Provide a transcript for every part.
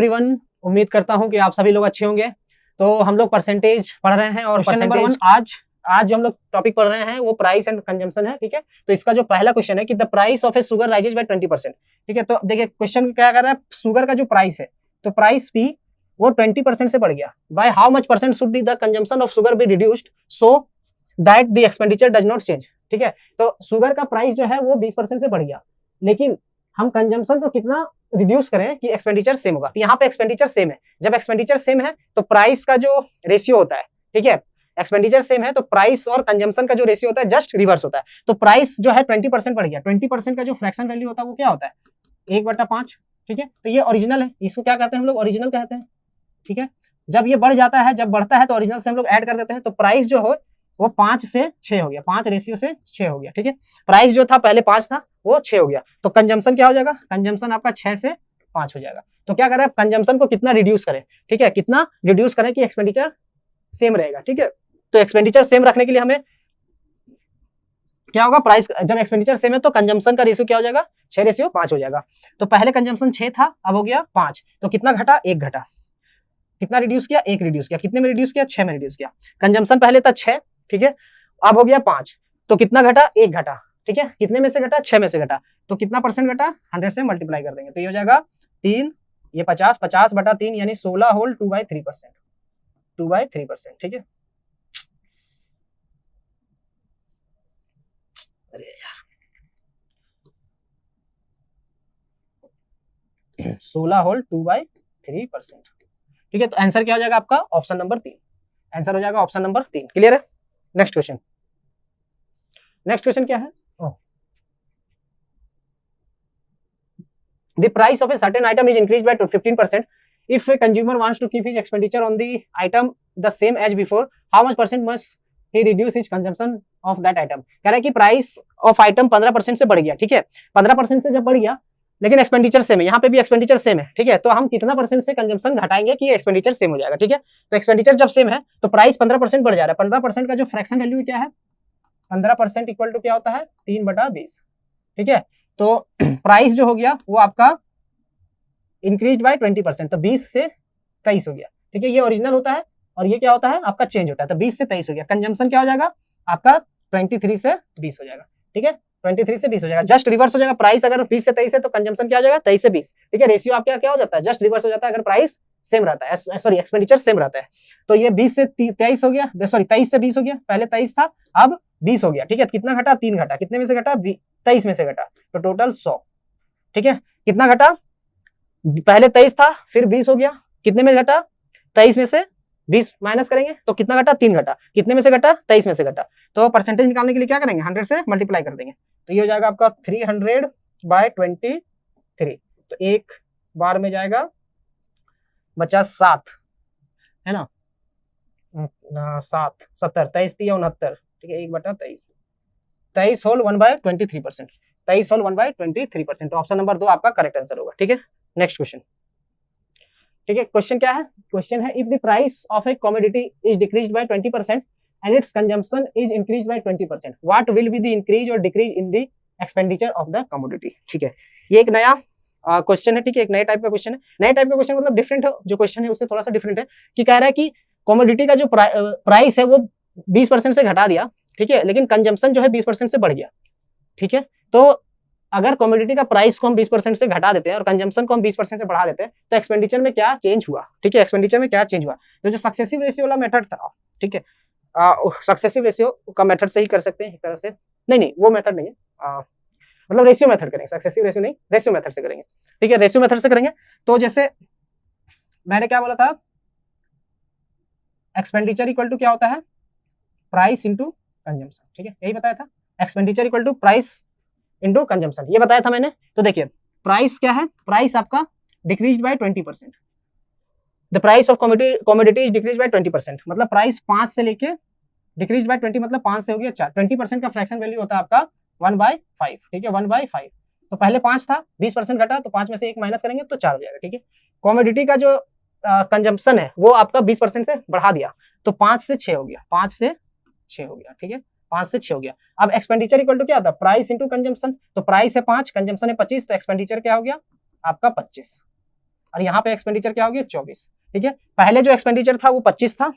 Everyone, उम्मीद करता हूं कि आप सभी लोग अच्छे होंगे। तो हम लोग परसेंटेज पढ़ रहे हैं और क्वेश्चन नंबर 1 आज जो हम लोग टॉपिक पढ़ रहे हैं वो प्राइस एंड कंजम्पशन है। ठीक है, तो इसका जो पहला क्वेश्चन है कि the price of a sugar rises by 20%। ठीक है, तो देखिए क्वेश्चन क्या कर रहा है, शुगर का जो प्राइस है तो प्राइस भी वो 20% से बढ़ गया। By how much percent should the consumption of sugar be reduced so that the expenditure does not change. ठीक है, तो शुगर का प्राइस जो है वो 20% से बढ़ गया, लेकिन हम कंजम्पशन को कितना रिड्यूस करें कि एक्सपेंडिचर सेम होगा। तो यहाँ पे एक्सपेंडिचर सेम है, जब एक्सपेंडिचर सेम है तो प्राइस का जो रेशियो होता है, ठीक है, एक्सपेंडिचर सेम है तो प्राइस और कंजम्पशन का जो रेशियो होता है जस्ट रिवर्स होता है। तो प्राइस जो है 20% बढ़ गया, 20% का जो फ्रैक्शन वैल्यू होता है वो क्या होता है 1/5। ठीक है, तो ये ओरिजिनल है, इसको क्या कहते हैं हम लोग, ओरिजिनल कहते हैं। ठीक है, जब ये बढ़ जाता है, जब बढ़ता है तो ओरिजिनल से हम लोग ऐड कर देते हैं, तो प्राइस जो हो वो 5 से 6 हो गया, 5 रेशियो से 6 हो गया। ठीक है, प्राइस जो था पहले 5 था वो 6 हो गया, तो कंजम्पशन क्या हो जाएगा, कंजम्पशन आपका 6 से 5 हो जाएगा। तो क्या करें, कंजम्पशन को कितना रिड्यूस करें, ठीक है, कितना रिड्यूस करें कि एक्सपेंडिचर सेम रहेगा। ठीक है, तो एक्सपेंडिचर सेम रखने के लिए हमें क्या होगा, प्राइस जब एक्सपेंडिचर सेम है तो कंजम्पशन का रेशियो क्या हो जाएगा, 6:5 हो जाएगा। तो पहले कंजम्पशन 6 था, अब हो गया 5, तो कितना घटा, 1 घटा। कितना रिड्यूस किया, 1 रिड्यूस किया। कितने में रिड्यूस किया, 6 में रिड्यूस किया। कंजम्पशन पहले था 6, ठीक है, अब हो गया 5, तो कितना घटा, 1 घटा। ठीक है, कितने में से घटा, 6 में से घटा, तो कितना परसेंट घटा, 100 से मल्टीप्लाई कर देंगे तो ये हो जाएगा 3, ये 50/3 यानी 16 होल 2/3%, 2/3%। ठीक है, अरे यार 16 होल 2/3%। ठीक है, तो आंसर क्या हो जाएगा आपका, ऑप्शन नंबर 3। आंसर हो जाएगा ऑप्शन नंबर 3। क्लियर है। नेक्स्ट क्वेश्चन, नेक्स्ट क्वेश्चन क्या है, the price of a certain item is increased by 15%. If a consumer wants to keep his expenditure on the item the same as before, how much percent must he reduce his consumption of that item? कह रहा है कि price of item 15% से बढ़ गया। ठीक है, 15% से जब बढ़ गया लेकिन एक्सपेंडिचर सेम है, यहाँ पे भी एक्सपेंडिचर सेम है। ठीक है, तो हम कितना परसेंट से कंजम्पशन घटाएंगे कि एक्सपेंडिचर सेम हो जाएगा। ठीक है, तो एक्सपेंडिचर जब सेम है तो प्राइस 15% बढ़ जा रहा है। 15% का जो फ्रैक्शन वैल्यू क्या है, 15% इक्वल टू क्या होता है, 3/20। ठीक है, तो प्राइस जो हो गया वो आपका इंक्रीज बाय 20%, तो 20 से 23 हो गया। ठीक है, ये ओरिजिनल होता है और ये क्या होता है आपका चेंज होता है, तो 20 से 23 हो गया। कंजम्पशन क्या हो जाएगा आपका 23 से 20 हो जाएगा। ठीक है, 23 से 20 हो जाएगा, जस्ट रिवर्स हो जाएगा। प्राइस अगर 20 से 23 है तो कंजम्पशन क्या हो जाएगा, 23 से 20। ठीक है, रेशियो आपका क्या हो जाता है, जस्ट रिवर्स हो जाता है अगर प्राइस सेम रहता है, सॉरी एक्सपेंडिचर सेम रहता है। तो ये 20 से 23 हो गया, सॉरी 23 से 20 हो गया, पहले 23 था अब 20 हो गया। ठीक है, कितना घटा, 3 घटा। कितने में से घटा, 23 में से घटा, तो टोटल 100। ठीक है, कितना घटा, पहले 23 था फिर 20 हो गया, कितने में घटा, 23 में से 20 माइनस करेंगे तो कितना घटा, 3 घटा। कितने में से घटा, 23 में से घटा। तो परसेंटेज निकालने के लिए क्या करेंगे, 100 से मल्टीप्लाई कर देंगे, तो ये हो जाएगा आपका 300/23। तो एक बार में जाएगा, बचा 7 है ना, 7 70 23 3 69। ठीक है, 1/23, 23 होल 1/23%, 23 होल 1/23%। तो ऑप्शन नंबर 2 आपका करेक्ट आंसर होगा। ठीक है, नेक्स्ट क्वेश्चन। ठीक है, क्वेश्चन क्या है, क्वेश्चन है if the price of a commodity is decreased by 20% and its consumption is increased by 20%, what will be the increase और decrease in the expenditure of the commodity. ठीक है, ये एक नया क्वेश्चन है। ठीक है, एक नए टाइप का क्वेश्चन है। नए टाइप का क्वेश्चन मतलब डिफरेंट है, जो क्वेश्चन है उससे थोड़ा सा डिफरेंट है कि कह रहा है कि कमोडिटी का जो प्राइस है वो 20% से घटा दिया, ठीक है, लेकिन कंजम्पशन जो है 20% से बढ़ गया। ठीक है, तो अगर कमोडिटी का प्राइस को हम 20% से घटा देते हैं और कंजम्पशन को हम 20% से बढ़ा देते हैं तो एक्सपेंडिचर में क्या चेंज हुआ। ठीक है, एक्सपेंडिचर में क्या चेंज हुआ, तो जो सक्सेसिव रेशियो वाला मेथड था, ठीक है, सक्सेसिव रेशियो का मेथड से ही कर सकते हैं एक तरह से, नहीं वो मेथड नहीं है, मतलब रेशियो मेथड करेंगे, सक्सेसिव रेशियो नहीं, रेशियो मेथड से करेंगे। ठीक है, रेशियो मेथड से करेंगे तो जैसे मैंने क्या बोला था, एक्सपेंडिचर इक्वल टू क्या होता है, प्राइस इंटू कंजम्पशन। ठीक है, यही बताया था, expenditure equal to price into consumption, ये बताया था मैंने। तो देखिए प्राइस क्या है, प्राइस आपका decreased by 20%, the price of commodity is decreased by 20%, मतलब प्राइस 5 से लेके डिक्रीज्ड बाय 20 मतलब 5 से हो गया 4। 20% का फ्रैक्शन वैल्यू होता है आपका 1/5। ठीक है, 1/5, तो पहले 5 था, 20% घटा तो 5 में से 1 माइनस करेंगे तो 4 हो जाएगा। ठीक है, कमोडिटी का जो कंजम्पशन है वो आपका 20% से बढ़ा दिया तो 5 से 6 हो गया, 5 से 6 हो गया। ठीक है, 5 से 6 हो गया। अब एक्सपेंडिचर इक्वल टू क्या होता है, प्राइस इंटू कंजम्पशन, तो प्राइस है 5, कंजम्पशन है 25, तो एक्सपेंडिचर क्या हो गया आपका 25। और यहाँ पे एक्सपेंडिचर क्या हो गया 24, ठीक है। पहले जो एक्सपेंडिचर था वो 25 था,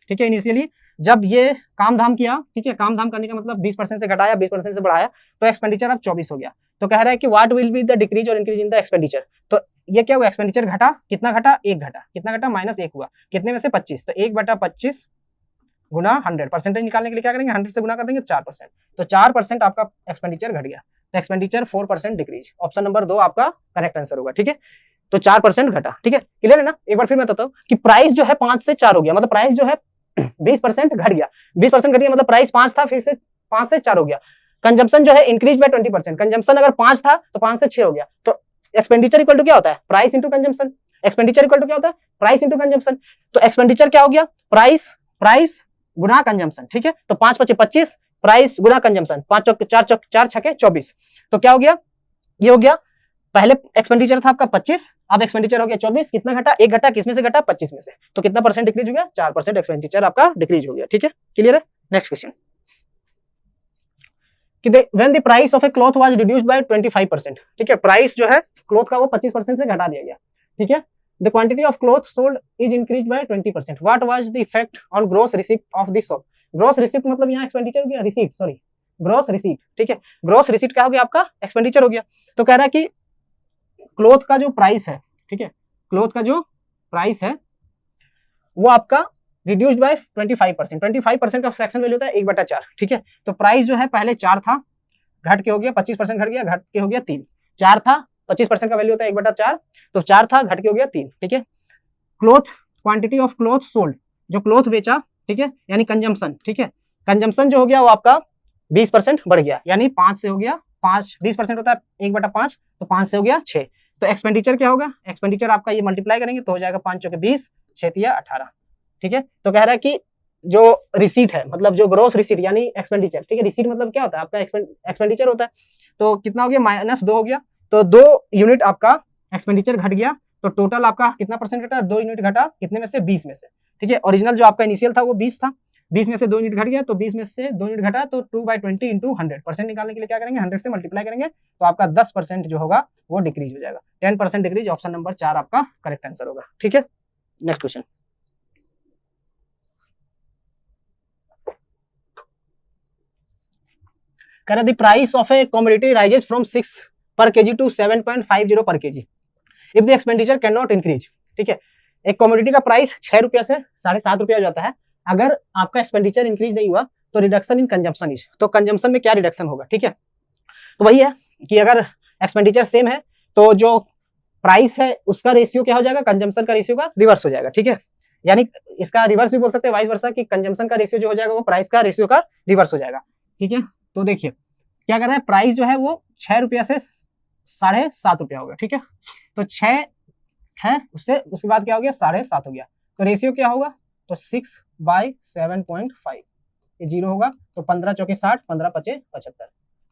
ठीक है, इनिशियली जब ये काम धाम किया, ठीक है, काम धाम करने का मतलब 20% से घटाया 20% से बढ़ाया, तो एक्सपेंडिचर अब 24 हो गया। तो कह रहा है कि what will be the decrease और इंक्रीज इन द एक्सपेंडिचर। तो ये क्या हुआ, एक्सपेंडिचर घटा, कितना घटा, 1 घटा, कितना घटा, -1 हुआ, कितने में से 25, तो 1/25 गुना 100, परसेंटेज निकालने के लिए क्या करेंगे 100 से गुना कर देंगे 4%, तो 4% आपका एक्सपेंडिचर घट गया, तो एक्सपेंडिचर 4% डिक्रीज, ऑप्शन नंबर 2 आपका करेक्ट आंसर होगा, ठीक है। तो 4% घटा, ठीक है, क्लियर है ना। एक बार फिर मैं बताता हूँ कि प्राइस जो है 5 से 4 हो गया, मतलब प्राइस जो है 20% घट गया, 20% घट गया, मतलब प्राइस 5 था, फिर से 5 से 4 हो गया। कंजम्पशन जो है इंक्रीज बाय 20%, कंजम्पशन अगर 5 था तो 5 से 6 हो गया, तो एक्सपेंडिचर इक्वल टू क्या होता है, price into consumption. Expenditure equal to क्या होता है, प्राइस इंटू कंजम्पशन। तो एक्सपेंडिचर क्या हो गया, प्राइस गुना कंजम्पशन, ठीक है। तो 5 × 25 प्राइस गुना कंजम्पशन, 5 × 4 × 24, तो क्या हो गया, ये हो गया, पहले एक्सपेंडिचर था आपका 25, अब एक्सपेंडिचर हो गया 24, कितना घटा, 1 घटा, किसमें से घटा, 25 में से, तो कितना परसेंट डिक्रीज हो गया, 4% एक्सपेंडिचर आपका डिक्रीज हो गया, ठीक है, क्लियर है। नेक्स्ट क्वेश्चन कि when the price of A cloth was reduced bye 25%, ठीक है, प्राइस जो है क्लॉथ का वो 25% से घटा दिया गया, ठीक है। The quantity of cloth sold is increased by 20%, what was the effect on gross receipt of the shop. Gross receipt मतलब यहाँ एक्सपेंडिचर हो गया, रिसीट, सॉरी, ग्रॉस रिसीट, ठीक है, ग्रॉस रिसीट क्या हो गया, आपका एक्सपेंडिचर हो गया। तो कह रहा है कि क्लॉथ का जो प्राइस है, ठीक है, क्लॉथ का जो प्राइस है वो आपका रिड्यूस्ड बाय 25%, 25% का फ्रैक्शन वैल्यू होता है 1/4, ठीक है। तो प्राइस जो है पहले 4 था, घट के हो गया 25% घट गया, घट के हो गया 3, 4 था, 25% का वैल्यू होता है 1/4, तो 4 था, घट के हो गया 3, ठीक है। Cloth, quantity of cloth sold, जो क्लॉथ बेचा, ठीक है, यानी कंजम्पशन, ठीक है, कंजम्पशन जो हो गया वो आपका 20% बढ़ गया, यानी 5 से हो गया 5, 20% होता है 1/5, तो 5 से हो गया 6, तो एक्सपेंडिचर क्या होगा, एक्सपेंडिचर आपका ये मल्टीप्लाई करेंगे तो हो जाएगा 5 × 20, 6 × 18, ठीक है। तो कह रहा है कि जो रिसीट है, मतलब जो ग्रॉस रिसीट यानी एक्सपेंडिचर, ठीक है, रिसीट मतलब क्या होता है, आपका एक्सपेंडिचर होता है, तो कितना हो गया, -2 हो गया, तो 2 यूनिट आपका एक्सपेंडिचर घट गया, तो टोटल आपका कितना परसेंट घटा, 2 यूनिट घटा, कितने में से, 20 में से, ठीक है। ओरिजिनल जो आपका इनिशियल था वो 20 था, 20 में से 2 यूनिट घट गया, तो 20 में से 2 यूनिट घटा, तो 2/20 × 100, परसेंट निकालने के लिए क्या करेंगे 100 से मल्टीप्लाई करेंगे, तो आपका 10% जो होगा वो डिक्रीज हो जाएगा, 10% डिक्रीज, ऑप्शन नंबर 4 आपका करेक्ट आंसर होगा, ठीक है। नेक्स्ट क्वेश्चन कह रहा the price of a commodity rises from 6 per kg to 7.50 per kg if the expenditure can not increase, ठीक है। एक कमोडिटी का प्राइस 6 रुपया से 7.5 रुपया हो जाता है, अगर आपका एक्सपेंडिचर इंक्रीज नहीं हुआ तो रिडक्शन इन कंजम्पशन इज, तो कंजम्पशन में क्या रिडक्शन होगा, ठीक है। तो वही है कि अगर एक्सपेंडिचर सेम है तो जो प्राइस है उसका रेशियो क्या हो जाएगा, कंजम्पशन का रेशियो का रिवर्स हो जाएगा, ठीक है। यानी इसका रिवर्स भी बोल सकते हैं, वाइस वर्सा, कि कंजम्पशन का रेशियो जो हो जाएगा वो प्राइस का रेशियो का रिवर्स हो जाएगा, ठीक है। तो देखिए क्या कर रहा है, प्राइस जो है वो 6 रुपया से 7.5 रुपया होगा, ठीक है। तो 6 है, उसके बाद क्या हो गया 7.5 हो गया, तो रेशियो क्या होगा, तो 6/7.5, ये 0 होगा, तो 15 चौके 60, 15 पचे 75,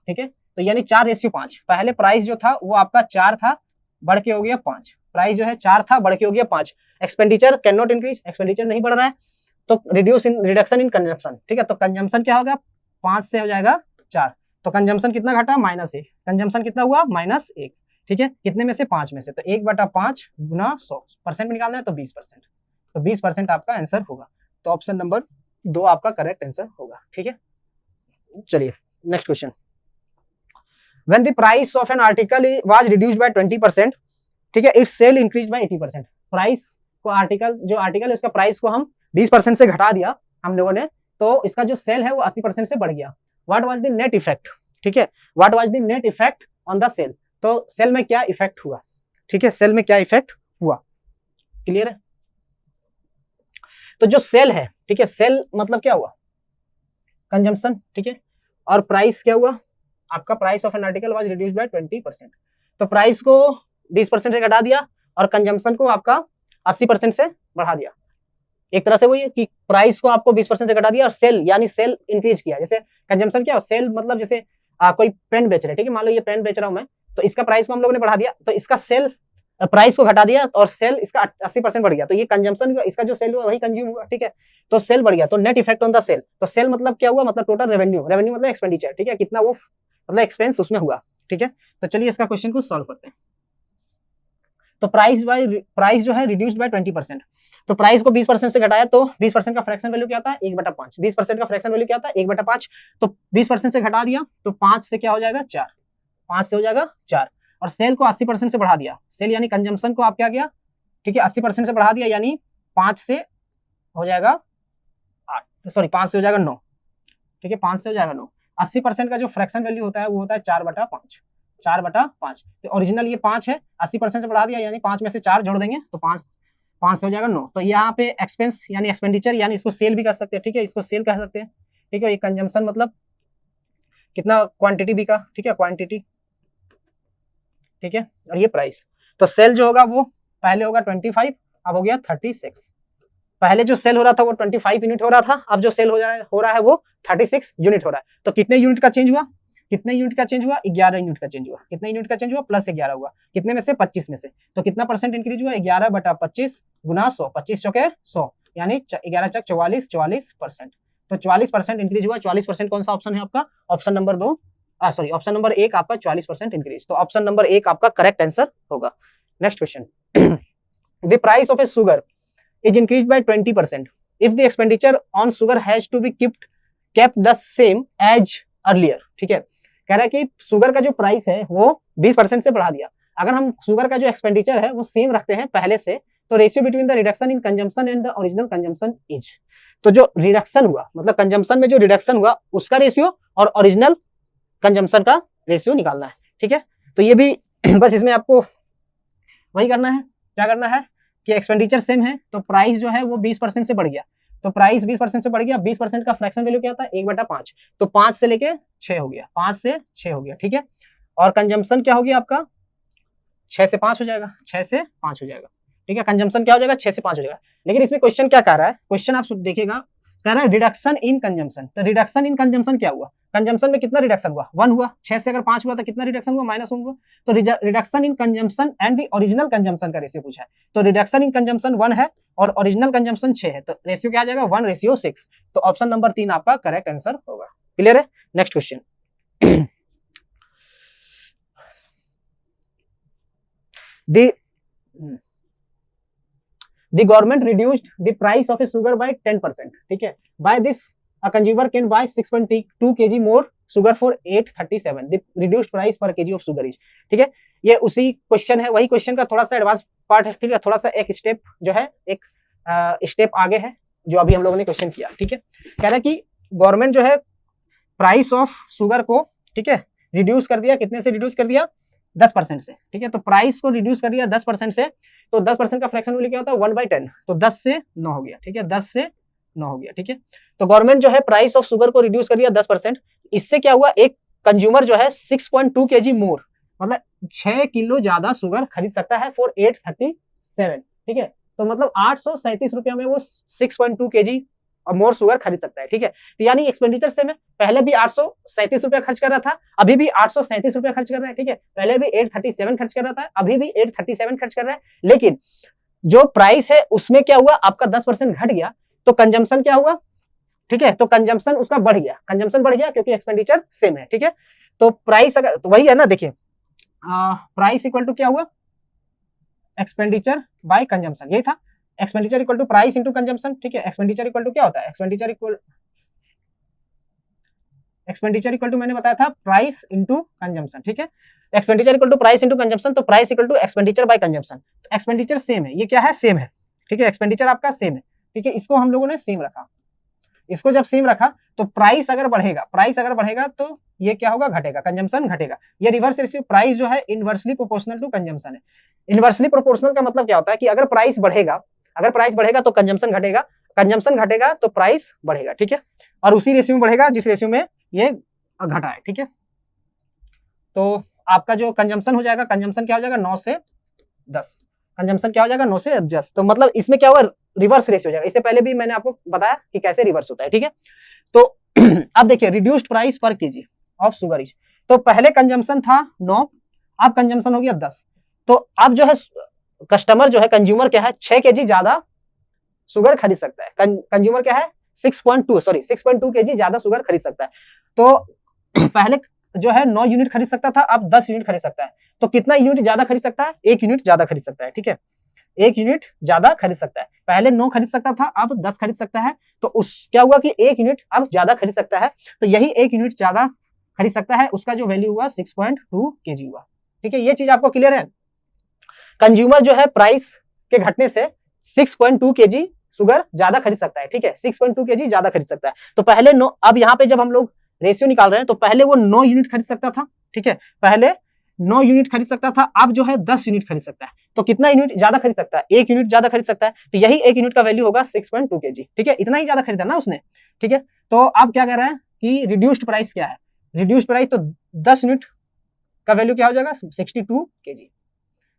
ठीक है। तो यानी 4:5, पहले प्राइस जो था वो आपका 4 था, बढ़ के हो गया 5, प्राइस जो है 4 था, बढ़ के हो गया 5, expenditure can not increase, expenditure नहीं बढ़ रहा है, तो रिडक्शन इन कंजम्पशन, ठीक है। तो कंजम्पशन क्या होगा, 5 से हो जाएगा 4, तो कंजम्पशन कितना घटा, -1, कंजम्पशन कितना हुआ, -1, ठीक है, कितने में से, 5 में से, तो 1/5 गुना 100, परसेंट में निकालना है तो 20%, तो 20% आपका आंसर होगा, तो ऑप्शन नंबर 2 आपका करेक्ट आंसर होगा, ठीक है। चलिए next question, when the price of an article was reduced by 20%, ठीक है, its sale increase by 80%, price को आर्टिकल है उसका प्राइस को हम 20% से घटा दिया हम लोगों ने, तो इसका जो सेल है वो 80% से बढ़ गया, what was the net effect, ठीक है, what was the net effect on the sale, तो सेल में क्या इफेक्ट हुआ, ठीक है, सेल में क्या इफेक्ट हुआ, क्लियर है। तो जो सेल है, ठीक है, सेल मतलब क्या हुआ, कंजम्पशन, ठीक है, और प्राइस क्या हुआ आपका, price of an article was reduced by 20%, तो प्राइस को 20% से घटा दिया और कंजम्पशन को आपका 80% से बढ़ा दिया, एक तरह से वही है कि प्राइस को आपको 20% से घटा दिया और सेल यानी सेल इंक्रीज किया, जैसे कंजम्पशन क्या हो, सेल मतलब जैसे कोई पेन बेच रहे, ठीक है, मान लो ये पेन बेच रहा हूं मैं, तो इसका प्राइस को हम लोगों ने बढ़ा दिया, तो इसका सेल प्राइस को घटा दिया और सेल इसका 80% बढ़ गया, तो ये कंजम्पशन इसका जो सेल हुआ वही कंज्यूम हुआ, ठीक है, तो सेल बढ़ गया, तो net effect on the sale, तो सेल मतलब क्या हुआ, मतलब टोटल रेवेन्यू, रेवेन्यू मतलब एक्सपेंडिचर, ठीक है, कितना वो मतलब एक्सपेंस उसमें हुआ, ठीक है। तो चलिए इसका क्वेश्चन को सॉल्व करते हैं। तो प्राइस जो है रिड्यूस्ड बाय 20%। तो प्राइस को 20% से घटाया तो 20% का फ्रैक्शन वैल्यू क्या आता है 1/5। 20% का फ्रैक्शन वैल्यू क्या आता है 1/5। तो 20% से घटा दिया तो 5 से क्या हो जाएगा 4, 5 से हो जाएगा 4। और सेल को 80% से बढ़ा दिया, सेल यानी कंजम्पशन को आप क्या किया, ठीक है 80% से बढ़ा दिया, यानी 5 से हो जाएगा 8, सॉरी 5 से हो जाएगा 9, ठीक है 5 से हो जाएगा 9। 80% का जो फ्रैक्शन वैल्यू होता है वो होता है 4/5, 4/5। तो ओरिजिनल ये 5 है, 80% से बढ़ा दिया यानी 5 में से 4 जोड़ देंगे तो 5 से हो जाएगा 9। तो यहाँ पे एक्सपेंस यानी एक्सपेंडिचर यानी इसको सेल भी कर सकते हैं, ठीक है इसको सेल कह सकते हैं, ठीक है। ये कंजम्पशन मतलब कितना क्वांटिटी बिका, ठीक है क्वांटिटी, ठीक है। और ये प्राइस, तो सेल जो होगा वो पहले होगा 25, अब हो गया 36। पहले जो सेल हो रहा था वो 25 यूनिट हो रहा था, अब जो सेल हो रहा है वो 36 यूनिट हो रहा है। तो कितने यूनिट का चेंज हुआ, कितने यूनिट का चेंज हुआ 11 यूनिट का चेंज हुआ। कितने यूनिट का चेंज हुआ प्लस 11 हुआ, कितने में से 25 में से। तो कितना परसेंट इंक्रीज हुआ 11/25 गुना 100, 25 चौके 100 यानी 11 चक 44, 44%। तो 44% इंक्रीज हुआ। 44% कौन सा ऑप्शन है आपका, option number 2, sorry option number 1 आपका 44% इंक्रीज। तो ऑप्शन नंबर 1 आपका करेक्ट आंसर होगा। Next question, the price of a sugar is increased by 20% if the expenditure on sugar has to be kept the same as earlier। ठीक है, कह रहा है कि शुगर का जो प्राइस है वो 20% से बढ़ा दिया, अगर हम शुगर का जो एक्सपेंडिचर है वो सेम रखते हैं पहले से, तो ratio between the reduction in consumption and the original consumption is. तो जो रिडक्शन हुआ मतलब कंजम्पशन में जो रिडक्शन हुआ उसका रेशियो और ओरिजिनल कंजम्पशन का रेशियो निकालना है, ठीक है। तो ये भी बस इसमें आपको वही करना है, क्या करना है कि एक्सपेंडिचर सेम है तो प्राइस जो है वो 20% से बढ़ गया, तो प्राइस 20% से बढ़ गया, 20% का फ्रैक्शन वैल्यू क्या था 1/5, तो 5 से लेके 6 हो गया, 5 से 6 हो गया, ठीक है। और कंजम्पशन क्या हो गया आपका 6 से 5 हो जाएगा, 6 से 5 हो जाएगा, ठीक है। कंजम्पशन क्या हो जाएगा 6 से 5 हो जाएगा। लेकिन इसमें क्वेश्चन क्या कह रहा है, क्वेश्चन आप देखिएगा, कह रहा है रिडक्शन इन कंजम्पशन। तो रिडक्शन इन कंजम्पशन क्या हुआ, कंजम्पशन में कितना रिडक्शन हुआ 1 हुआ, 6 से अगर 5 हुआ तो कितना रिडक्शन हुआ -1 हुआ। तो reduction in consumption and the original consumption का रेशियो पूछा है, तो रिडक्शन इन कंजम्पशन 1 है और ओरिजिनल कंजम्पशन 6 है, तो रेशियो क्या आ जाएगा 1:6। तो ऑप्शन नंबर 3 आपका करेक्ट आंसर होगा। क्लियर है। Next question, The government reduced the price of a sugar by 10%, ठीक है। By this a consumer can buy 6.2 kg more sugar for 837। The reduced price per kg of sugar is, ठीक है। ये उसी question है, वही question का थोड़ा सा एडवांस पार्ट है, ठीक है, थोड़ा सा एक स्टेप जो है एक स्टेप आगे है जो अभी हम लोगों ने क्वेश्चन किया, ठीक है। कह रहा है कि गवर्नमेंट जो है प्राइस ऑफ शुगर को, ठीक है, रिड्यूस कर दिया, कितने से रिड्यूस कर दिया 10% से, ठीक है। तो प्राइस को रिड्यूस कर दिया 10% से, तो 10% का फ्रैक्शन वैल्यू क्या होता है 1/10, तो 10 से 9 हो गया, ठीक है, 10 से 9 हो गया, ठीक है। तो गवर्नमेंट जो है प्राइस ऑफ शुगर को रिड्यूस कर दिया 10%, इससे क्या हुआ एक कंज्यूमर जो है 6.2 kg मोर, मतलब 6 किलो ज्यादा शुगर खरीद सकता है फॉर 837, ठीक है। तो मतलब 837 रुपया में वो 6.2 kg और मोर शुगर खरीद सकता है, ठीक है। तो यानी एक्सपेंडिचर से में पहले भी 837 रुपया खर्च कर रहा था, अभी भी 837 रुपया खर्च कर रहा है, ठीक है। पहले भी 837 खर्च कर रहा था, अभी भी 837 खर्च कर रहा है, लेकिन जो प्राइस है उसमें क्या हुआ आपका 10% घट गया, तो कंजम्पशन क्या हुआ, ठीक है, तो कंजम्पशन उसका बढ़ गया, कंजम्पशन बढ़ गया क्योंकि एक्सपेंडिचर सेम है, ठीक है। तो प्राइस अगर तो वही है ना, देखिए प्राइस इक्वल टू क्या हुआ एक्सपेंडिचर बाय कंजम्पशन, यही था expenditure equal to price into consumption, ठीक है। एक्सपेंडिचर इक्वल टू क्या होता है, एक्सपेंडिचर इक्वल टू मैंने बताया था प्राइस इनटू कंजम्पशन, ठीक है। Expenditure equal to price into consumption, तो price equal to expenditure by consumption. तो एक्सपेंडिचर सेम है, ये क्या है सेम है, ठीक है, एक्सपेंडिचर आपका सेम है, ठीक है। इसको हम लोगों ने सेम रखा, इसको जब सेम रखा तो प्राइस अगर बढ़ेगा तो ये क्या होगा घटेगा, कंजम्पशन घटेगा। ये रिवर्स रेशियो, प्राइस जो है इनवर्सली प्रोपोर्शनल टू कंजम्पशन है। इनवर्सली प्रोपोर्शनल का मतलब क्या होता है कि अगर प्राइस बढ़ेगा तो कंजम्पशन घटेगा, कंजम्पशन घटेगा तो प्राइस बढ़ेगा, ठीक है। और उसी रेशियो में बढ़ेगा जिस रेशियो में ये घटा है, ठीक है। तो आपका जो कंजम्पशन हो जाएगा, कंजम्पशन क्या हो जाएगा 9 से 10, कंजम्पशन क्या हो जाएगा 9 से 10। तो मतलब इसमें क्या होगा रिवर्स रेशियो हो जाएगा। इससे पहले भी मैंने आपको बताया कि कैसे रिवर्स होता है, ठीक है। तो अब देखिए रिड्यूस्ड प्राइस पर केजी ऑफ शुगर इज, तो पहले कंजम्पशन था 9, अब कंजम्पशन हो गया 10, तो अब जो है कस्टमर जो है कंज्यूमर क्या है 6 kg ज्यादा शुगर खरीद सकता है, कंज्यूमर क्या है 6.2 kg ज्यादा शुगर खरीद सकता है। तो पहले जो है 9 यूनिट खरीद सकता था, अब 10 यूनिट खरीद सकता है। तो कितना यूनिट ज्यादा खरीद सकता है? 1 यूनिट ज्यादा खरीद सकता है, ठीक है, 1 यूनिट ज्यादा खरीद सकता है। पहले 9 खरीद सकता था, अब 10 खरीद सकता है। तो उस क्या हुआ कि 1 यूनिट अब ज्यादा खरीद सकता है। तो यही 1 यूनिट ज्यादा खरीद सकता है, उसका जो वैल्यू हुआ 6.2 kg हुआ, ठीक है। ये चीज आपको क्लियर है? कंज्यूमर जो है प्राइस के घटने से 6.2 kg शुगर ज्यादा खरीद सकता है, ठीक है, 6.2 kg ज्यादा खरीद सकता है। तो पहले 9, अब यहाँ पे जब हम लोग रेशियो निकाल रहे हैं तो पहले वो 9 यूनिट खरीद सकता था, ठीक है, पहले 9 यूनिट खरीद सकता था, अब जो है 10 यूनिट खरीद सकता है। तो कितना यूनिट ज्यादा खरीद सकता है? 1 यूनिट ज्यादा खरीद सकता है। तो यही 1 यूनिट का वैल्यू होगा 6.2 kg, ठीक है, इतना ही ज्यादा खरीदा ना उसने, ठीक है। तो अब क्या कह रहा है कि रिड्यूस्ड प्राइस क्या है? रिड्यूस्ड प्राइस तो 10 यूनिट का वैल्यू क्या हो जाएगा? 62 kg,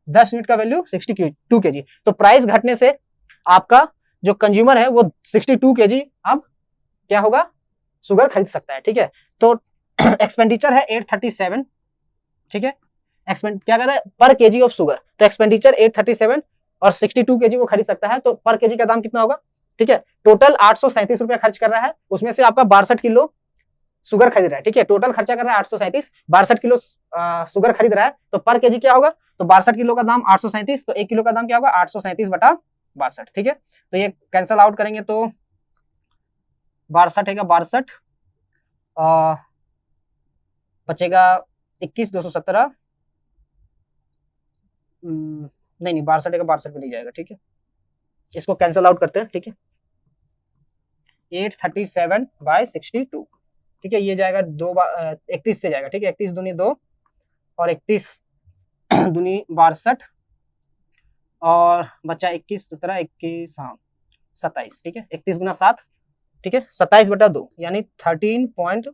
10 यूनिट का वैल्यू 62 kg। तो प्राइस घटने से आपका जो कंज्यूमर है वो 62 kg अब क्या होगा? शुगर खरीद सकता है, ठीक है। तो एक्सपेंडिचर है 837, ठीक है, क्या कर रहा है? पर केजी ऑफ शुगर। तो एक्सपेंडिचर 837 और 62 kg वो खरीद सकता है, तो पर केजी का दाम कितना होगा? ठीक है, टोटल 837 रुपया खर्च कर रहा है, उसमें से आपका 62 किलो शुगर खरीद रहा है, ठीक है, टोटल खर्चा कर रहा है 837, 62 किलो शुगर खरीद रहा है। तो पर केजी क्या होगा? तो 62 किलो का दाम 837, तो 1 किलो का दाम क्या होगा? 837 बटा 62, ठीक है। तो ये कैंसल आउट करेंगे तो 62 है, 62 बचेगा 21,217, नहीं 62 है, 62 पे नहीं जाएगा, ठीक है, इसको कैंसल आउट करते हैं, ठीक है। 837 बाय 62, ठीक है, ये जाएगा 31 से जाएगा, ठीक है, 31 दूनी 2 और 31 दूनी 62 और बचा 21 17 21, हाँ 27, ठीक है, 31 गुना 7, ठीक है, 27 बटा 2 यानी 13.5,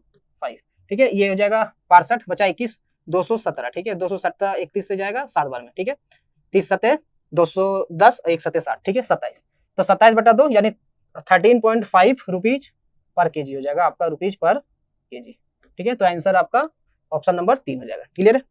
ठीक है, ये हो जाएगा 62 बचा 21 217, ठीक है, 217 31 से जाएगा 7 बार में, ठीक है, 30 सते 210 1 सते 60, ठीक है, 27। तो 27 बटा 2 यानी 13.5 रुपीज पर केजी हो जाएगा आपका, रुपीज पर केजी, ठीक है। तो आंसर आपका ऑप्शन नंबर 3 हो जाएगा। क्लियर है?